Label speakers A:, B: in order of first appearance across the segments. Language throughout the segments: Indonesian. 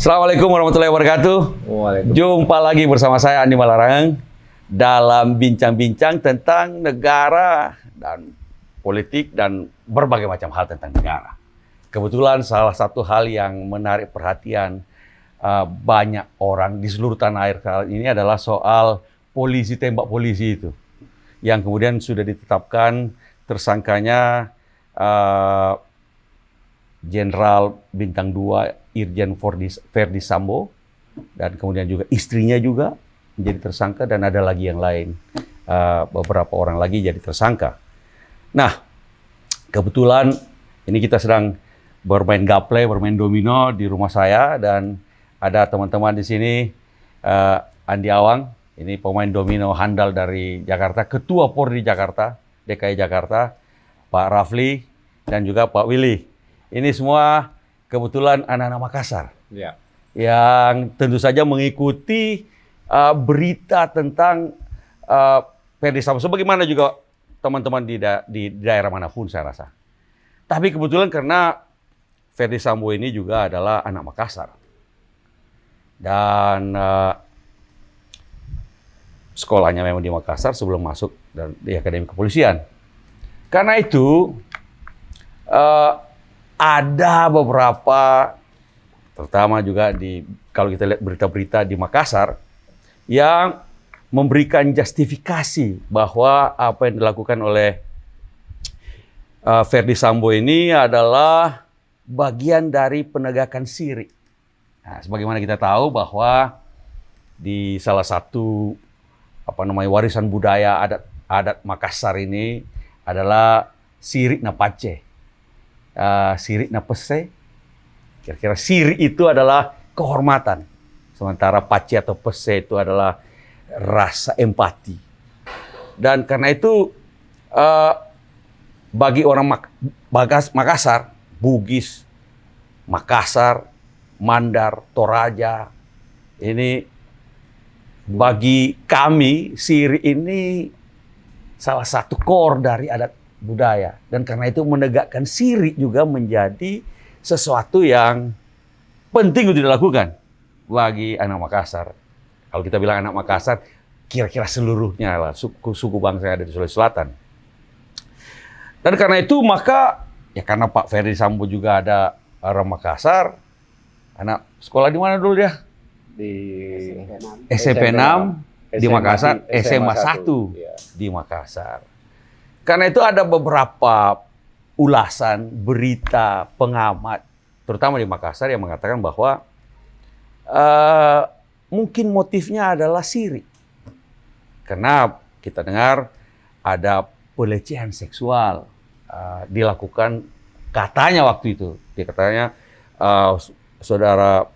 A: Assalamualaikum warahmatullahi wabarakatuh. Jumpa lagi bersama saya Andi Malarangeng dalam bincang-bincang tentang negara dan politik dan berbagai macam hal tentang negara. Kebetulan salah satu hal yang menarik perhatian banyak orang di seluruh tanah air kali ini adalah soal polisi tembak polisi itu, yang kemudian sudah ditetapkan tersangkanya Jenderal Bintang 2 Irjen Verdi Sambo, dan kemudian juga istrinya juga menjadi tersangka, dan ada lagi yang lain, beberapa orang lagi jadi tersangka. Nah, kebetulan ini kita sedang bermain gaple, bermain domino di rumah saya, dan ada teman-teman di sini, Andi Awang, ini pemain domino handal dari Jakarta, Ketua Pordi Jakarta, DKI Jakarta, Pak Rafli, dan juga Pak Willy. Ini semua kebetulan anak-anak Makassar, ya, yang tentu saja mengikuti berita tentang Verdi Sambo. Sebagaimana juga teman-teman di daerah manapun saya rasa. Tapi kebetulan karena Verdi Sambo ini juga adalah anak Makassar. Dan sekolahnya memang di Makassar sebelum masuk di Akademi Kepolisian. Karena itu ada beberapa, terutama juga kalau kita lihat berita-berita di Makassar, yang memberikan justifikasi bahwa apa yang dilakukan oleh Verdi Sambo ini adalah bagian dari penegakan SYRI. Nah, sebagaimana kita tahu bahwa di salah satu warisan budaya adat Makassar ini adalah SYRI Napace. SYRI Napese, kira-kira SYRI itu adalah kehormatan, sementara Pace atau Pese itu adalah rasa empati. Dan karena itu bagi orang Makassar, Bugis, Makassar, Mandar, Toraja, ini bagi kami SYRI ini salah satu core dari adat budaya, dan karena itu menegakkan SYRI juga menjadi sesuatu yang penting untuk dilakukan bagi anak Makassar. Kalau kita bilang anak Makassar, kira-kira seluruhnya lah suku bangsa yang ada di Sulawesi Selatan. Dan karena itu maka ya karena Pak Verdi Sambo juga ada orang Makassar, anak sekolah di mana dulu dia? Di SMP 6 di Makassar, SMA 1 di Makassar. Karena itu ada beberapa ulasan, berita, pengamat, terutama di Makassar yang mengatakan bahwa mungkin motifnya adalah SYRI. Karena kita dengar ada pelecehan seksual dilakukan katanya waktu itu. Katanya saudara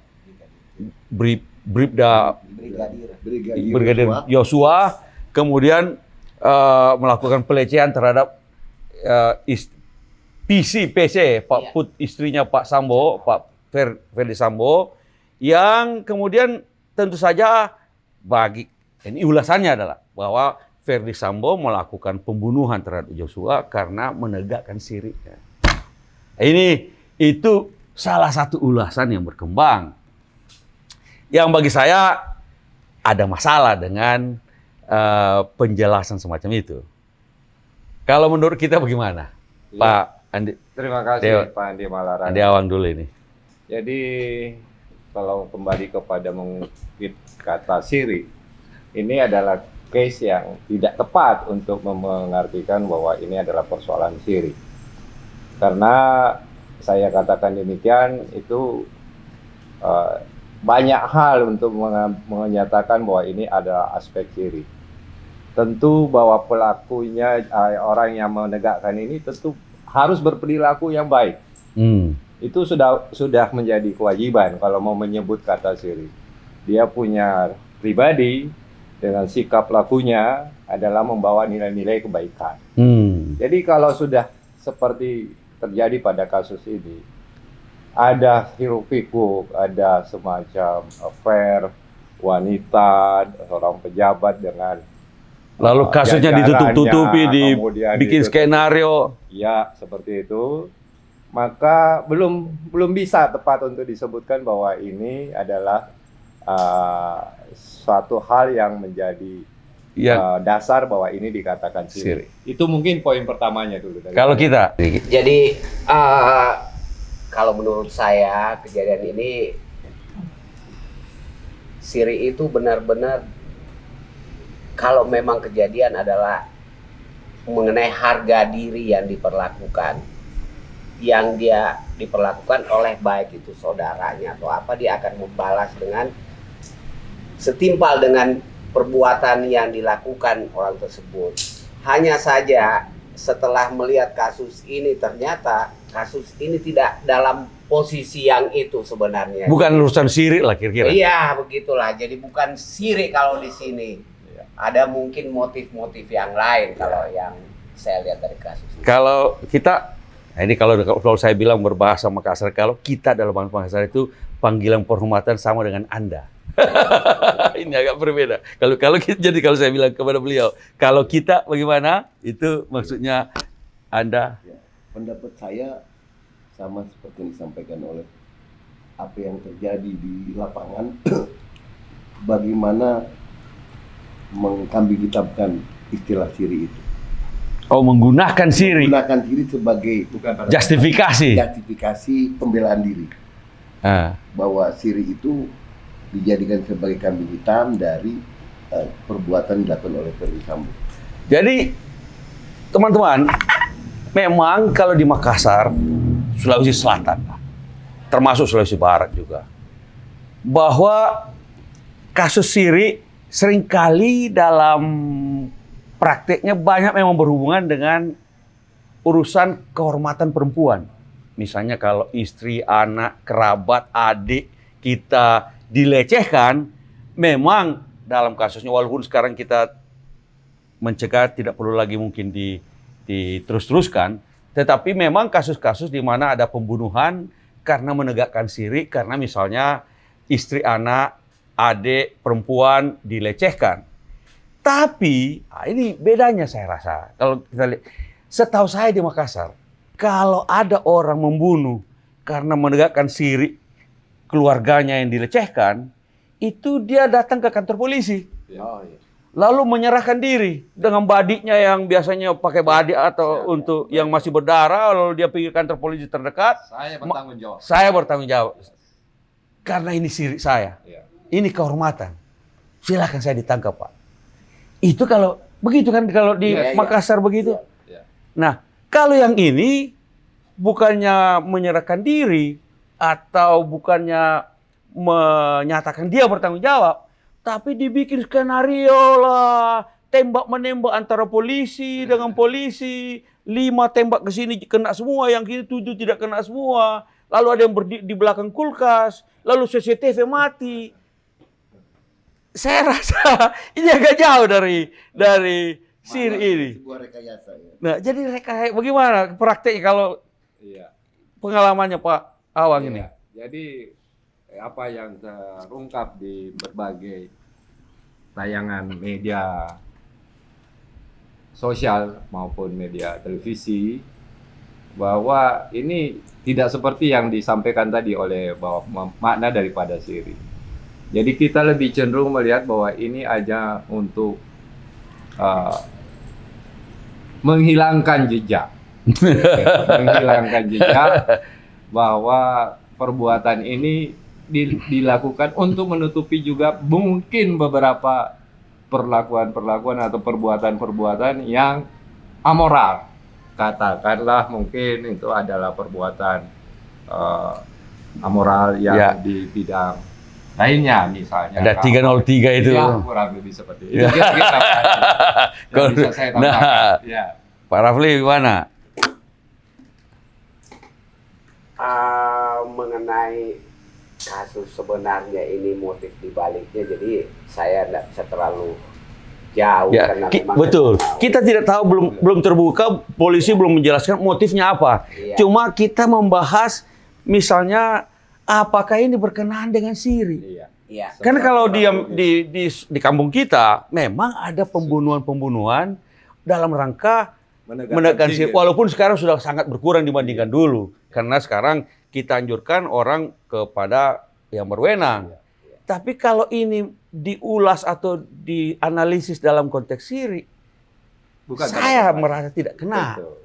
A: Brigadir Yosua kemudian melakukan pelecehan terhadap PC, Pak Put, istrinya Pak Sambo, Pak Verdi Sambo, yang kemudian tentu saja ini ulasannya adalah bahwa Verdi Sambo melakukan pembunuhan terhadap Yosua karena menegakkan SYRI. Itu salah satu ulasan yang berkembang, yang bagi saya ada masalah dengan penjelasan semacam itu. Kalau menurut kita bagaimana, ya, Pak Andi?
B: Terima kasih Pak Andi Malarangeng.
A: Andi Awang dulu ini.
B: Jadi kalau kembali kepada mengungkit kata SYRI, ini adalah case yang tidak tepat untuk mengartikan bahwa ini adalah persoalan SYRI. Karena saya katakan demikian itu banyak hal untuk menyatakan bahwa ini adalah aspek SYRI. Tentu bahwa pelakunya, orang yang menegakkan ini tentu harus berperilaku yang baik. Itu sudah menjadi kewajiban kalau mau menyebut kata SYRI. Dia punya pribadi dengan sikap lakunya adalah membawa nilai-nilai kebaikan. Jadi kalau sudah seperti terjadi pada kasus ini, ada hiruk-pikuk, ada semacam affair wanita, seorang pejabat dengan
A: lalu kasusnya ditutup-tutupi, dibikin skenario.
B: Ya, seperti itu. maka belum bisa tepat untuk disebutkan bahwa ini adalah suatu hal yang menjadi dasar bahwa ini dikatakan syirik. Itu mungkin poin pertamanya dulu.
A: Kalau kita,
C: jadi kalau menurut saya kejadian ini syirik itu benar-benar kalau memang kejadian adalah mengenai harga diri yang diperlakukan, yang dia diperlakukan oleh baik itu saudaranya atau apa, dia akan membalas dengan setimpal dengan perbuatan yang dilakukan orang tersebut. Hanya saja setelah melihat kasus ini ternyata kasus ini tidak dalam posisi yang itu sebenarnya.
A: bukan urusan syirik lah kira-kira.
C: Iya, begitulah. Jadi bukan syirik kalau di sini. Ada mungkin motif-motif yang lain kalau yang saya lihat dari kasus ini.
A: Kalau kita, nah ini kalau saya bilang berbahasa Makassar, kalau kita dalam bahasa Makassar itu panggilan penghormatan sama dengan Anda. Ini agak berbeda. Kalau saya bilang kepada beliau, kalau kita bagaimana? Itu maksudnya Anda.
D: Ya, pendapat saya sama seperti yang disampaikan oleh apa yang terjadi di lapangan. Bagaimana mengkambing hitamkan istilah syirik itu.
A: Oh, menggunakan syirik.
D: Menggunakan diri sebagai justifikasi pembelaan diri. Bahwa syirik itu dijadikan sebagai kambing hitam dari perbuatan dilakukan oleh Ferdy Sambo.
A: Jadi, teman-teman, memang kalau di Makassar, Sulawesi Selatan, termasuk Sulawesi Barat juga, bahwa kasus syirik seringkali dalam prakteknya banyak memang berhubungan dengan urusan kehormatan perempuan. Misalnya kalau istri, anak, kerabat, adik kita dilecehkan, memang dalam kasusnya, walaupun sekarang kita mencegah tidak perlu lagi mungkin diterus-teruskan, tetapi memang kasus-kasus di mana ada pembunuhan karena menegakkan syirik, karena misalnya istri, anak, adik, perempuan dilecehkan. Tapi ini bedanya saya rasa. Kalau kita lihat, setahu saya di Makassar, kalau ada orang membunuh karena menegakkan syirik keluarganya yang dilecehkan, itu dia datang ke kantor polisi. Lalu menyerahkan diri dengan badiknya yang biasanya pakai badik atau untuk yang masih berdarah, lalu dia pergi ke kantor polisi terdekat. Saya bertanggung jawab. Karena ini syirik saya. Ini kehormatan. Silakan saya ditangkap, Pak. Itu kalau begitu kan, kalau di Makassar begitu. Nah, kalau yang ini bukannya menyerahkan diri atau bukannya menyatakan dia bertanggung jawab, tapi dibikin skenario lah, tembak-menembak antara polisi dengan polisi, 5 tembak ke sini kena semua, yang kini 7 tidak kena semua. Lalu ada yang di belakang kulkas, lalu CCTV mati. Saya rasa ini agak jauh dari syirik ini.
D: Sebuah rekayasa ya.
A: Nah, jadi rekayasa bagaimana prakteknya kalau pengalamannya Pak Awang ini?
B: Jadi apa yang terungkap di berbagai tayangan media sosial maupun media televisi, bahwa ini tidak seperti yang disampaikan tadi oleh bahwa makna daripada syirik. Jadi kita lebih cenderung melihat bahwa ini aja untuk menghilangkan jejak. Menghilangkan jejak bahwa perbuatan ini dilakukan untuk menutupi juga mungkin beberapa perlakuan-perlakuan atau perbuatan-perbuatan yang amoral. Katakanlah mungkin itu adalah perbuatan amoral yang di bidang lainnya, misalnya
A: ada 303 itu.
B: Ya, kurang lebih seperti itu. Kira-kira yang bisa saya tambahkan.
A: Pak Rafli gimana?
C: Mengenai kasus sebenarnya ini motif dibaliknya, jadi saya tidak bisa terlalu jauh karena
A: betul. Kita tidak tahu, belum terbuka, polisi belum menjelaskan motifnya apa. Cuma kita membahas misalnya apakah ini berkenaan dengan syirik? Karena kalau di kampung kita memang ada pembunuhan dalam rangka menegakkan syirik, walaupun sekarang sudah sangat berkurang dibandingkan dulu. Karena sekarang kita anjurkan orang kepada yang berwenang. Tapi kalau ini diulas atau dianalisis dalam konteks syirik, saya merasa tidak kena.
B: Betul.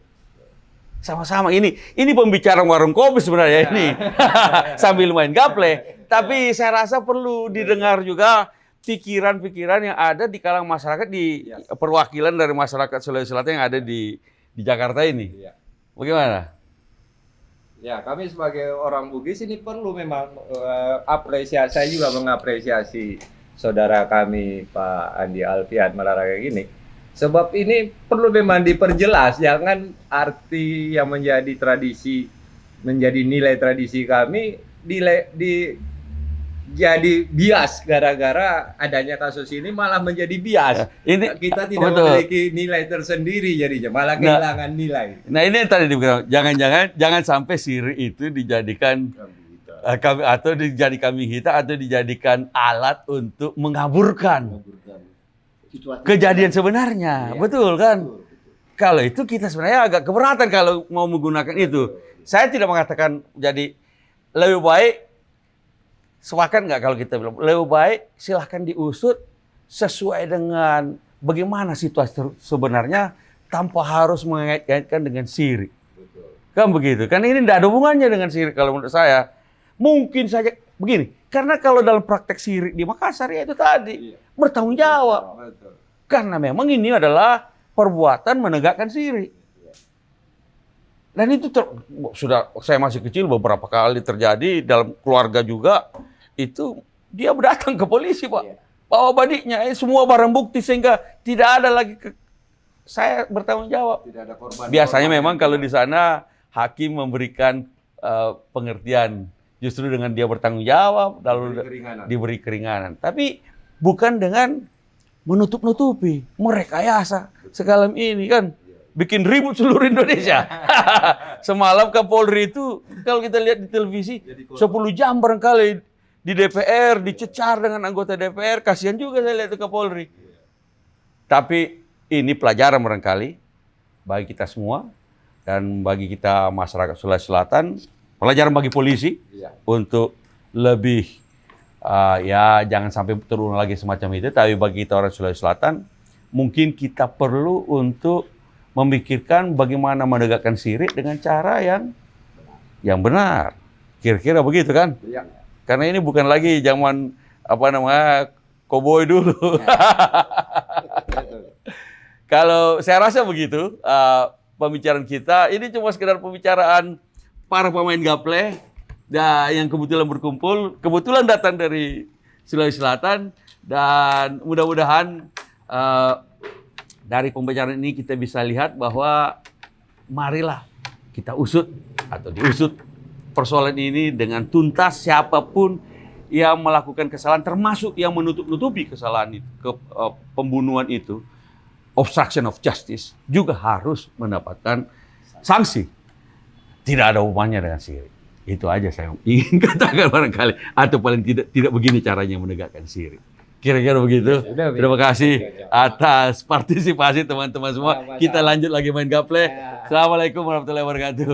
A: Sama-sama ini pembicaraan warung kopi sebenarnya ini sambil main gaple. Tapi saya rasa perlu didengar juga pikiran-pikiran yang ada di kalangan masyarakat, di perwakilan dari masyarakat Sulawesi Selatan yang ada di Jakarta ini.
B: Iya.
A: Bagaimana?
B: Ya, kami sebagai orang Bugis ini perlu memang apresiasi. Saya juga mengapresiasi saudara kami Pak Andi Alfian Malarangeng ini. Sebab ini perlu memang diperjelas, jangan arti yang menjadi tradisi, menjadi nilai tradisi kami jadi bias gara-gara adanya kasus ini malah menjadi bias.
A: Ini
B: Kita tidak memiliki nilai tersendiri jadinya, malah kehilangan nilai.
A: Nah ini yang tadi dibilang, jangan sampai syirik itu dijadikan atau dijadikan kambing hitam atau dijadikan alat untuk mengaburkan kejadian sebenarnya. Betul kan? Kalau itu kita sebenarnya agak keberatan kalau mau menggunakan itu. Saya tidak mengatakan jadi lebih baik, sepakat nggak kalau kita bilang lebih baik silahkan diusut sesuai dengan bagaimana situasi sebenarnya tanpa harus mengaitkan dengan syirik. Kan begitu? Karena ini tidak ada hubungannya dengan syirik kalau menurut saya. Mungkin saja begini, karena kalau dalam praktek syirik di Makassar ya itu tadi bertanggung jawab. Karena memang ini adalah perbuatan menegakkan syirik. Dan itu sudah saya masih kecil beberapa kali terjadi dalam keluarga juga, itu dia datang ke polisi, Pak. Bawa badiknya, semua barang bukti sehingga tidak ada lagi saya bertanggung jawab.
B: Tidak ada korban.
A: Biasanya memang kalau di sana hakim memberikan pengertian justru dengan dia bertanggung jawab lalu diberi keringanan. Tapi bukan dengan menutup-nutupi, merekayasa segala ini kan. Bikin ribut seluruh Indonesia. Semalam Kapolri itu kalau kita lihat di televisi 10 jam barangkali di DPR dicecar dengan anggota DPR, kasihan juga saya lihat itu Kapolri. Tapi ini pelajaran barangkali bagi kita semua dan bagi kita masyarakat Sulawesi Selatan, pelajaran bagi polisi untuk lebih ya jangan sampai terulang lagi semacam itu. Tapi bagi kita orang Sulawesi Selatan, mungkin kita perlu untuk memikirkan bagaimana menegakkan syirik dengan cara yang benar. Kira-kira begitu kan?
B: Iya.
A: Karena ini bukan lagi zaman koboi dulu. Kalau saya rasa begitu, pembicaraan kita ini cuma sekedar pembicaraan para pemain gaple yang kebetulan berkumpul, kebetulan datang dari Sulawesi Selatan, dan mudah-mudahan dari pembicaraan ini kita bisa lihat bahwa marilah kita usut atau diusut persoalan ini dengan tuntas. Siapapun yang melakukan kesalahan, termasuk yang menutup-nutupi kesalahan itu, pembunuhan itu, obstruction of justice, juga harus mendapatkan sanksi. Tidak ada hubungannya dengan syirik. Itu aja saya ingin katakan barangkali. Atau paling tidak begini caranya menegakkan syirik. Kira-kira begitu. Terima kasih atas partisipasi teman-teman semua. Kita lanjut lagi main gaple. Assalamualaikum warahmatullahi wabarakatuh.